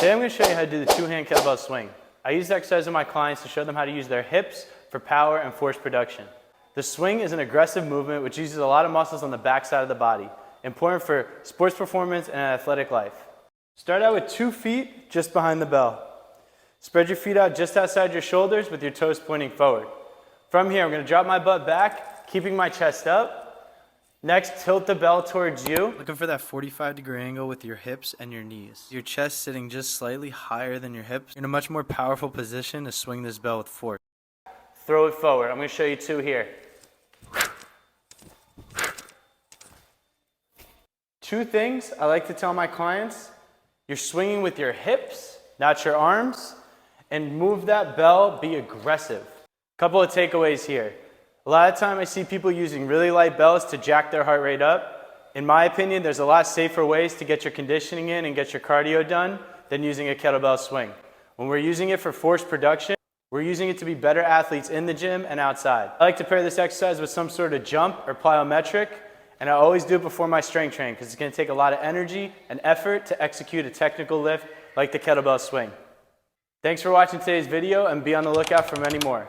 Today I'm going to show you how to do the two-hand kettlebell swing. I use this exercise with my clients to show them how to use their hips for power and force production. The swing is an aggressive movement which uses a lot of muscles on the back side of the body, important for sports performance and an athletic life. Start out with 2 feet just behind the bell. Spread your feet out just outside your shoulders with your toes pointing forward. From here, I'm going to drop my butt back, keeping my chest up. Next, tilt the bell towards you. Looking for that 45-degree angle with your hips and your knees. Your chest sitting just slightly higher than your hips. You're in a much more powerful position to swing this bell with force. Throw it forward. I'm going to show you 2 here. 2 things I like to tell my clients. You're swinging with your hips, not your arms, and move that bell, be aggressive. Couple of takeaways here. A lot of time I see people using really light bells to jack their heart rate up. In my opinion, there's a lot safer ways to get your conditioning in and get your cardio done than using a kettlebell swing. When we're using it for force production, we're using it to be better athletes in the gym and outside. I like to pair this exercise with some sort of jump or plyometric, and I always do it before my strength training because it's going to take a lot of energy and effort to execute a technical lift like the kettlebell swing. Thanks for watching today's video, and be on the lookout for many more.